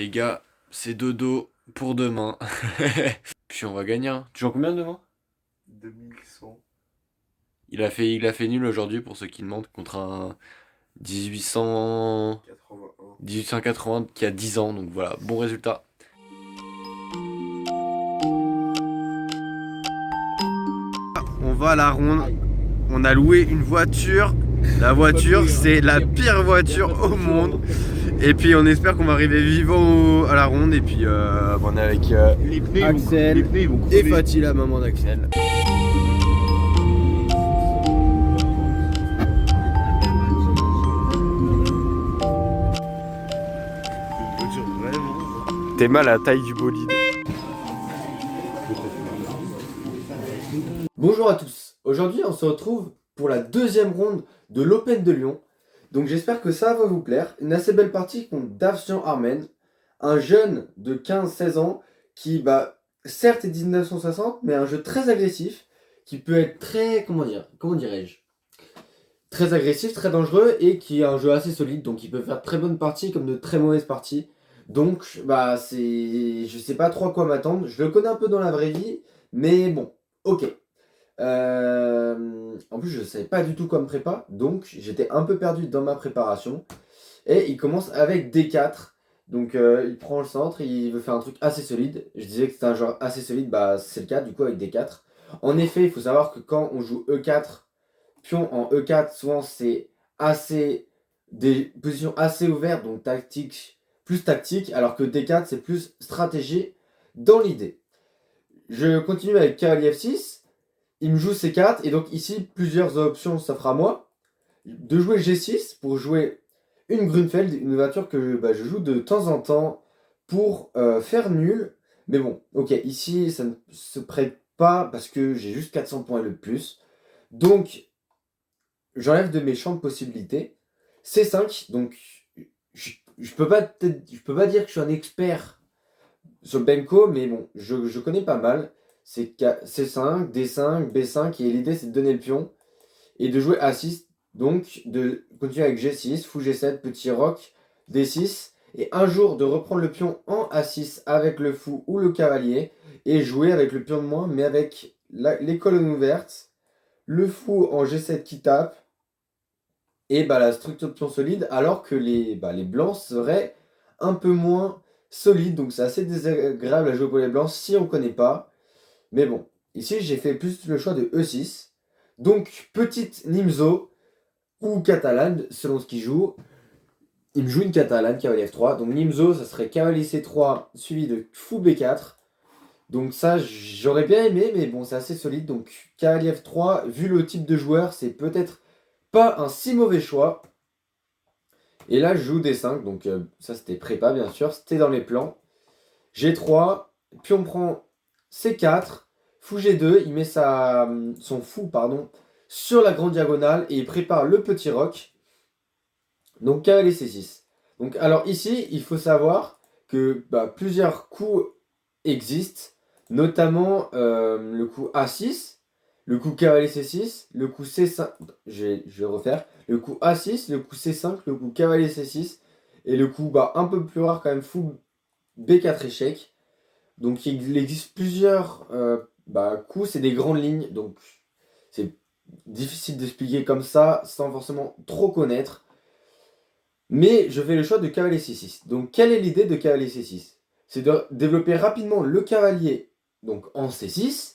Les gars, c'est dodo pour demain. Puis on va gagner, hein. Tu joues combien demain? 2100. Il a fait nul aujourd'hui pour ceux qui demandent contre un 1800... 81. 1880 qui a 10 ans. Donc voilà, bon résultat. On va à la ronde. On a loué une voiture. La voiture, c'est la pire voiture au monde. Et puis on espère qu'on va arriver vivant à la ronde. Et puis on est avec Axel et Fatih, la maman d'Axel. T'es mal à la taille du bolide. Bonjour à tous, aujourd'hui on se retrouve pour la deuxième ronde de l'Open de Lyon. Donc j'espère que ça va vous plaire. Une assez belle partie contre Davcian Armen, un jeune de 15-16 ans qui certes est 1960 mais un jeu très agressif qui peut être très, comment dirais-je, très agressif, très dangereux et qui est un jeu assez solide, donc il peut faire de très bonnes parties comme de très mauvaises parties. Donc je sais pas trop à quoi m'attendre. Je le connais un peu dans la vraie vie, mais bon, ok. En plus, je ne savais pas du tout quoi me prépa, donc j'étais un peu perdu dans ma préparation. Et il commence avec D4. Donc il prend le centre, il veut faire un truc assez solide. Je disais que c'était un genre assez solide, c'est le cas du coup avec D4. En effet, il faut savoir que quand on joue E4, pion en E4, souvent c'est assez des positions assez ouvertes, donc plus tactique, alors que D4 c'est plus stratégie dans l'idée. Je continue avec cavalier F6. Il me joue C4 et donc ici plusieurs options s'offrent à moi. De jouer G6 pour jouer une Grunfeld, une ouverture que je joue de temps en temps pour faire nul. Mais bon, ok, ici ça ne se prête pas parce que j'ai juste 400 points le plus. Donc j'enlève de mes champs de possibilités. C5, donc je peux pas dire que je suis un expert sur le Benko, mais bon, je connais pas mal. C'est C5, D5, B5, et l'idée c'est de donner le pion et de jouer A6, donc de continuer avec G6, fou G7, petit roc, D6, et un jour de reprendre le pion en A6 avec le fou ou le cavalier, et jouer avec le pion de moins, mais avec les colonnes ouvertes, le fou en G7 qui tape, et la structure de pion solide, alors que les blancs seraient un peu moins solides, donc c'est assez désagréable à jouer pour les blancs si on ne connaît pas. Mais bon, ici j'ai fait plus le choix de E6. Donc petite Nimzo ou catalane, selon ce qu'il joue. Il me joue une catalane, cavalier F3. Donc Nimzo, ça serait cavalier C3 suivi de fou B4. Donc ça, j'aurais bien aimé, mais bon, c'est assez solide. Donc cavalier F3, vu le type de joueur, c'est peut-être pas un si mauvais choix. Et là, je joue D5, donc ça c'était prépa bien sûr, c'était dans les plans. G3, puis on prend C4, fou G2, il met son fou sur la grande diagonale et il prépare le petit roc. Donc cavalier C6. Donc alors ici, il faut savoir que plusieurs coups existent, notamment le coup A6, le coup cavalier C6, le coup C5, je vais refaire, le coup A6, le coup C5, le coup cavalier C6, et le coup un peu plus rare quand même, fou B4 échec. Donc il existe plusieurs coups, c'est des grandes lignes, donc c'est difficile d'expliquer comme ça sans forcément trop connaître. Mais je fais le choix de cavalier C6. Donc quelle est l'idée de cavalier C6? C'est de développer rapidement le cavalier donc en C6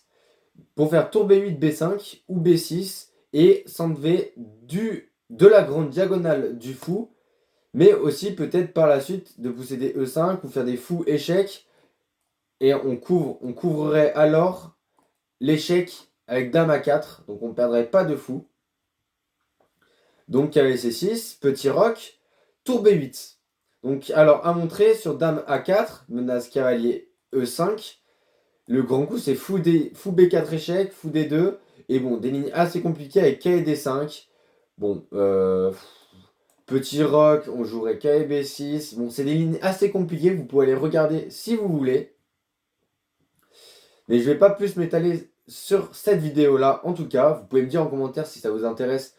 pour faire tour B8, B5 ou B6 et s'enlever de la grande diagonale du fou, mais aussi peut-être par la suite de posséder E5 ou faire des fous échecs, et on couvrerait alors l'échec avec dame A4, donc on ne perdrait pas de fou. Donc cavalier C6, petit roc, tour B8. Donc alors à montrer sur dame A4, menace cavalier E5. Le grand coup c'est fou B4 échec, fou D2. Et bon, des lignes assez compliquées avec K et D5. Bon, petit roc, on jouerait K et B6. Bon, c'est des lignes assez compliquées, vous pouvez les regarder si vous voulez. Mais je ne vais pas plus m'étaler sur cette vidéo-là. En tout cas, vous pouvez me dire en commentaire si ça vous intéresse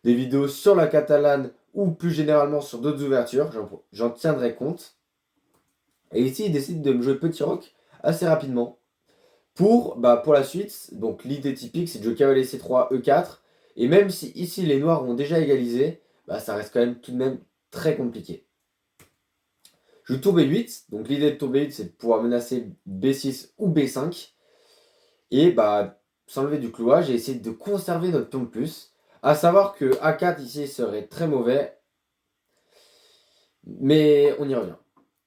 des vidéos sur la catalane ou plus généralement sur d'autres ouvertures. J'en tiendrai compte. Et ici, il décide de me jouer petit roc assez rapidement. Pour la suite, donc l'idée typique, c'est de jouer cavalier C3, E4. Et même si ici, les noirs ont déjà égalisé, ça reste quand même tout de même très compliqué. Je joue tour B8. Donc l'idée de tour B8, c'est de pouvoir menacer B6 ou B5. Et s'enlever du clouage et essayer de conserver notre pion de plus. À savoir que A4 ici serait très mauvais. Mais on y revient.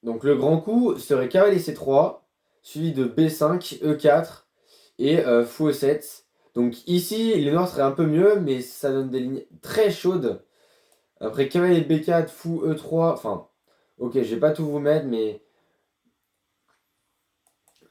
Donc le grand coup serait cavalier C3, suivi de B5, E4 et fou E7. Donc ici, les noirs seraient un peu mieux, mais ça donne des lignes très chaudes. Après cavalier B4, fou E3, enfin, ok, je vais pas tout vous mettre, mais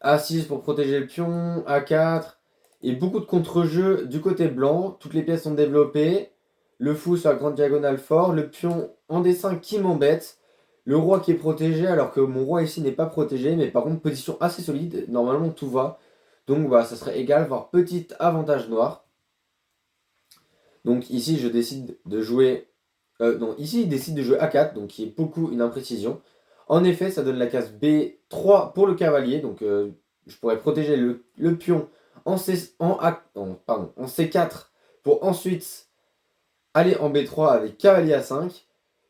A6 pour protéger le pion, A4, et beaucoup de contre-jeux du côté blanc. Toutes les pièces sont développées. Le fou sur la grande diagonale fort, le pion en D5 qui m'embête. Le roi qui est protégé alors que mon roi ici n'est pas protégé, mais par contre position assez solide, normalement tout va. Donc ça serait égal, voire petit avantage noir. Donc ici je décide de jouer... non, ici il décide de jouer A4, donc qui est beaucoup une imprécision. En effet, ça donne la case B3 pour le cavalier, donc je pourrais protéger le pion en C4 pour ensuite aller en B3 avec cavalier A5.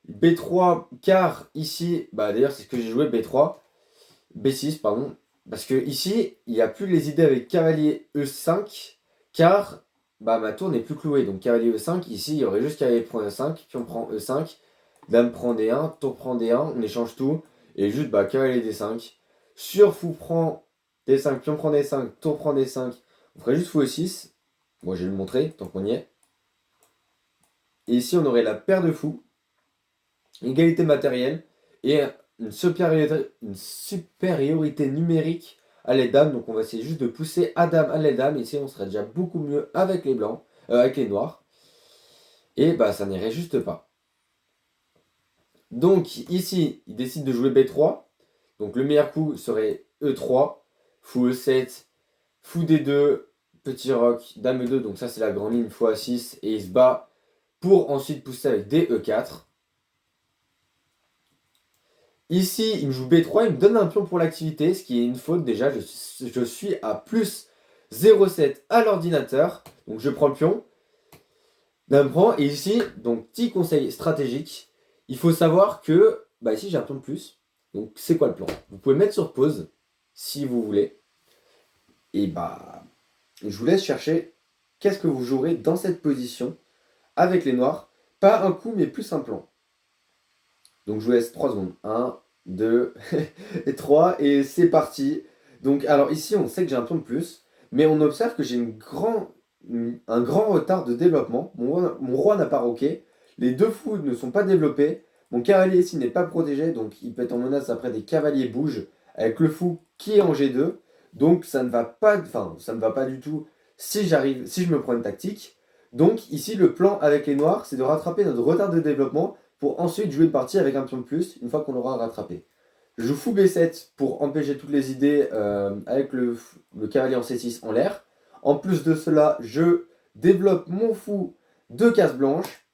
B3 car ici, d'ailleurs c'est ce que j'ai joué, B3, B6 pardon, parce que ici il n'y a plus les idées avec cavalier E5 car ma tour n'est plus clouée, donc cavalier E5, ici il y aurait juste cavalier prend E5, puis on prend E5, dame prend D1, tour prend D1, on échange tout, et juste cavalier D5, sur fou prend D5, pion prend D5, tour prend D5, on ferait juste fou E6, moi je vais le montrer tant qu'on y est, et ici on aurait la paire de fous, égalité matérielle et une supériorité numérique à les dames. Donc on va essayer juste de pousser à dame à les dames. Ici on serait déjà beaucoup mieux avec les blancs, avec les noirs. Et ça n'irait juste pas. Donc ici il décide de jouer B3. Donc le meilleur coup serait E3, fou E7, fou D2, petit roc, dame E2. Donc ça c'est la grande ligne, fou A6 et il se bat pour ensuite pousser avec D E4. Ici, il me joue B3, il me donne un pion pour l'activité, ce qui est une faute déjà. Je suis à plus 0,7 à l'ordinateur. Donc je prends le pion. Dame prend. Et ici, donc petit conseil stratégique. Il faut savoir que, ici j'ai un pion de plus. Donc c'est quoi le plan? Vous pouvez mettre sur pause si vous voulez. Et je vous laisse chercher qu'est-ce que vous jouerez dans cette position avec les noirs. Pas un coup, mais plus un plan. Donc je vous laisse 3 secondes. 1, 2 et 3 et c'est parti. Donc alors ici on sait que j'ai un pion de plus, mais on observe que j'ai un grand retard de développement. Mon roi n'a pas roqué, les deux fous ne sont pas développés, mon cavalier ici n'est pas protégé, donc il peut être en menace après des cavaliers bougent, avec le fou qui est en G2. Donc ça ne va pas du tout si je me prends une tactique. Donc ici le plan avec les noirs c'est de rattraper notre retard de développement pour ensuite jouer une partie avec un pion de plus une fois qu'on l'aura rattrapé. Je joue fou B7 pour empêcher toutes les idées avec le cavalier en C6 en l'air. En plus de cela, je développe mon fou de cases blanches.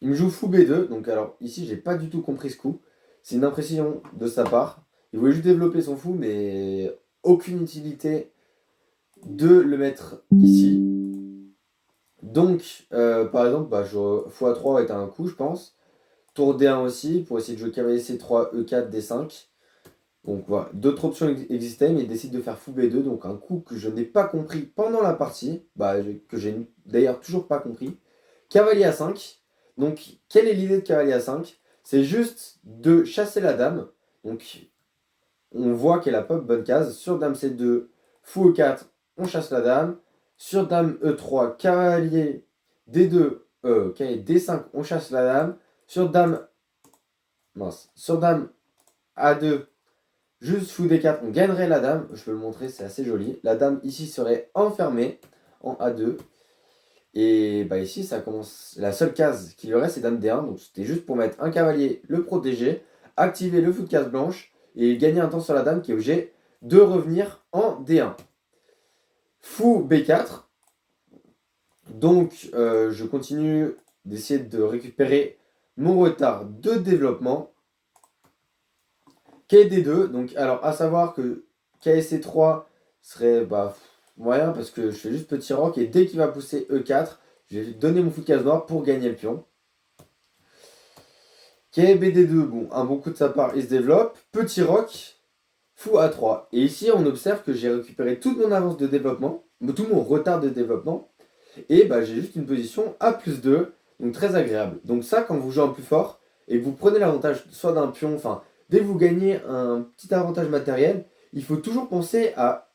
Il me joue fou B2, donc alors ici j'ai pas du tout compris ce coup. C'est une imprécision de sa part. Il voulait juste développer son fou, mais aucune utilité de le mettre ici. Donc, par exemple, fou A3 va être un coup, je pense. Tour D1 aussi, pour essayer de jouer cavalier C3, E4, D5. Donc voilà, d'autres options existaient, mais il décide de faire fou B2, donc un coup que je n'ai pas compris pendant la partie, que j'ai d'ailleurs toujours pas compris. Cavalier A5. Donc, quelle est l'idée de cavalier A5? C'est juste de chasser la dame. Donc, on voit qu'elle a pas de bonne case. Sur dame C2, fou E4, on chasse la dame. Sur dame E3, cavalier D2, cavalier D5, on chasse la dame. Sur dame A2, juste fou D4, on gagnerait la dame. Je peux le montrer, c'est assez joli. La dame ici serait enfermée en A2. Et ici, ça commence. La seule case qui lui reste, c'est dame D1. Donc c'était juste pour mettre un cavalier, le protéger, activer le fou de case blanche et gagner un temps sur la dame qui est obligé de revenir en D1. Fou B4. Donc je continue d'essayer de récupérer mon retard de développement. Quai D2, donc alors à savoir que KSC3 serait moyen parce que je fais juste petit roc et dès qu'il va pousser E4, je vais donner mon fou de case noire pour gagner le pion. Quai BD2, bon, un bon coup de sa part, il se développe. Petit roc, fou A3. Et ici, on observe que j'ai récupéré toute mon avance de développement, tout mon retard de développement, et j'ai juste une position A+2, donc très agréable. Donc ça, quand vous jouez en plus fort, et que vous prenez l'avantage soit d'un pion, enfin, dès que vous gagnez un petit avantage matériel, il faut toujours penser à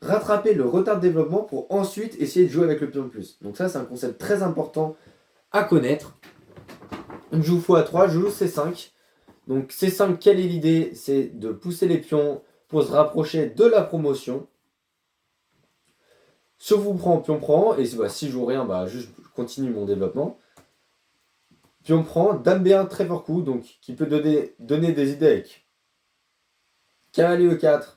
rattraper le retard de développement pour ensuite essayer de jouer avec le pion de plus. Donc ça, c'est un concept très important à connaître. Je joue fou A3, je joue C5. Donc C5, quelle est l'idée? C'est de pousser les pions pour se rapprocher de la promotion. Sauf vous pion prend, et si je joue rien, juste je continue mon développement. Pion prend, dame B1 très fort coup, donc qui peut donner des idées avec cavalier E4,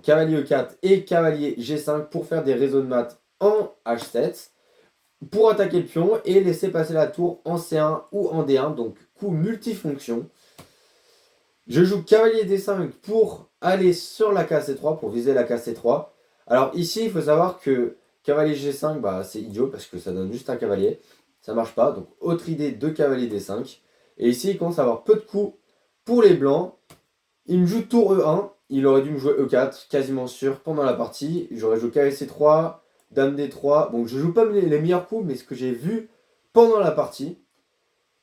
cavalier E4 et cavalier G5 pour faire des réseaux de maths en H7, pour attaquer le pion et laisser passer la tour en C1 ou en D1, donc coup multifonction. Je joue cavalier D5 pour aller sur la case C3, pour viser la case C3. Alors ici, il faut savoir que cavalier G5, c'est idiot parce que ça donne juste un cavalier. Ça marche pas, donc autre idée de cavalier D5. Et ici, il commence à avoir peu de coups pour les blancs. Il me joue tour E1, il aurait dû me jouer E4, quasiment sûr, pendant la partie. J'aurais joué cavalier C3, dame D3. Bon, je joue pas les meilleurs coups, mais ce que j'ai vu pendant la partie.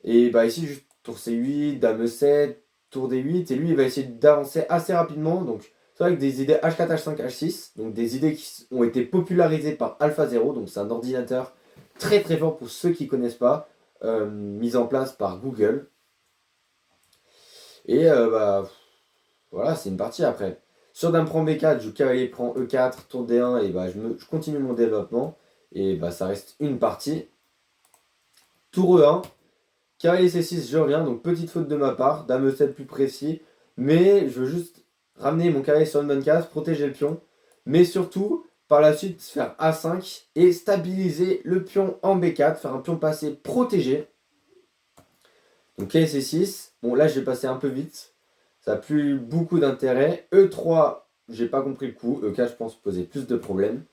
Et ici, juste tour C8, dame E7, tour D8, et lui, il va essayer d'avancer assez rapidement. Donc, c'est vrai que des idées H4, H5, H6, donc des idées qui ont été popularisées par AlphaZero, donc c'est un ordinateur très très fort pour ceux qui ne connaissent pas, mis en place par Google. Et voilà, c'est une partie après. Sur dame prend B4, je joue cavalier prend E4, tour D1, et je continue mon développement. Et ça reste une partie. Tour E1, cavalier C6, je reviens, donc petite faute de ma part, dame E7 plus précis. Mais je veux juste ramener mon cavalier sur une bonne case, protéger le pion. Mais surtout, par la suite, faire A5 et stabiliser le pion en B4, faire un pion passé protégé. Donc cavalier C6, bon là je vais passer un peu vite. Ça n'a plus beaucoup d'intérêt. E3, j'ai pas compris le coup. E4, je pense, posait plus de problèmes.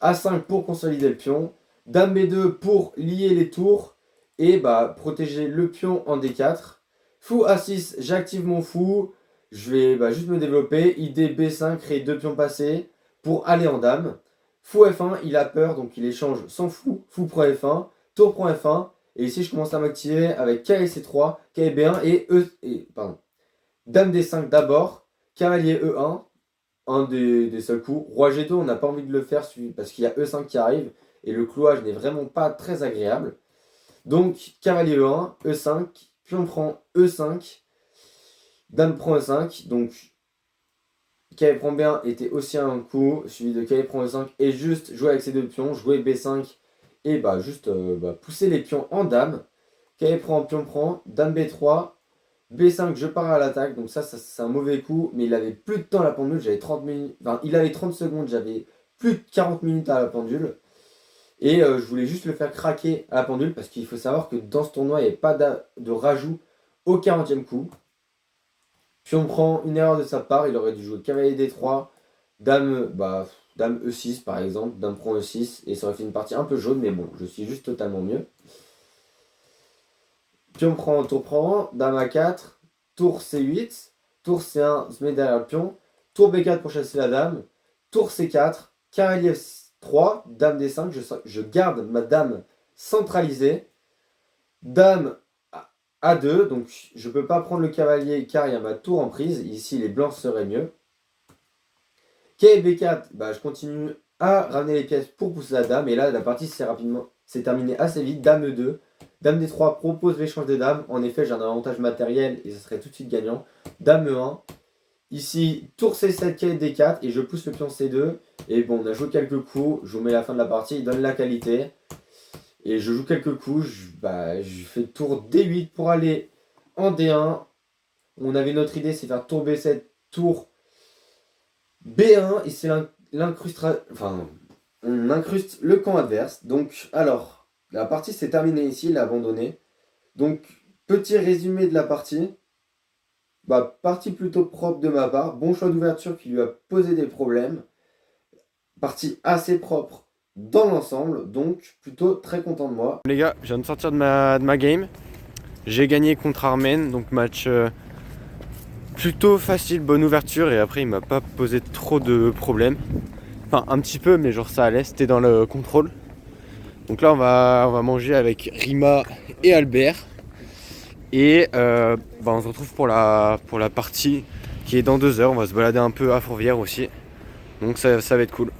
A5 pour consolider le pion. Dame B2 pour lier les tours. Et protéger le pion en D4. Fou A6, j'active mon fou. Je vais juste me développer. Idée B5, créer deux pions passés pour aller en dame. Fou F1, il a peur, donc il échange sans fou. Fou prend F1. Tour prend F1. Et ici, je commence à m'activer avec cavalier C3, cavalier B1 et dame D5 d'abord, cavalier E1, un des seuls coups. Roi G2, on n'a pas envie de le faire parce qu'il y a E5 qui arrive et le clouage n'est vraiment pas très agréable. Donc cavalier E1, E5, pion prend E5, dame prend E5. Donc cavalier prend B1 était aussi un coup, suivi de cavalier prend E5 et juste jouer avec ces deux pions, jouer B5 et pousser les pions en dame. Cavalier prend, dame B3. B5, je pars à l'attaque, donc ça c'est un mauvais coup, mais il avait plus de temps à la pendule, j'avais 30 minutes, il avait 30 secondes, j'avais plus de 40 minutes à la pendule, et je voulais juste le faire craquer à la pendule, parce qu'il faut savoir que dans ce tournoi, il n'y avait pas de rajout au 40e coup. Puis on prend une erreur de sa part, il aurait dû jouer cavalier D3, dame E6 par exemple, dame prend E6, et ça aurait fait une partie un peu jaune, mais bon, je suis juste totalement mieux. Pion prend, tour prend, dame A4, tour C8, tour C1 se met derrière le pion, tour B4 pour chasser la dame, tour C4, cavalier F3, dame D5, je garde ma dame centralisée, dame A2, donc je ne peux pas prendre le cavalier car il y a ma tour en prise, ici les blancs seraient mieux. Cavalier B4, je continue à ramener les pièces pour pousser la dame, et là la partie s'est terminée assez vite, dame E2. Dame D3 propose l'échange des dames. En effet, j'ai un avantage matériel et ce serait tout de suite gagnant. Dame E1. Ici, tour C7, cavalier D4 et je pousse le pion C2. Et bon, on a joué quelques coups. Je vous mets la fin de la partie. Il donne la qualité. Et je joue quelques coups. Je fais tour D8 pour aller en D1. On avait notre idée, c'est faire tour B7, tour B1. Et c'est on incruste le camp adverse. Donc, alors... La partie s'est terminée ici, il a abandonné. Donc, petit résumé de la partie. Bah, partie plutôt propre de ma part. Bon choix d'ouverture qui lui a posé des problèmes. Partie assez propre dans l'ensemble, donc plutôt très content de moi. Les gars, je viens de sortir de ma game. J'ai gagné contre Armen, donc match plutôt facile, bonne ouverture. Et après, il m'a pas posé trop de problèmes. Enfin, un petit peu, mais genre ça allait, c'était dans le contrôle. Donc là, on va manger avec Rima et Albert. Et on se retrouve pour la partie qui est dans 2 heures. On va se balader un peu à Fourvière aussi. Donc ça va être cool.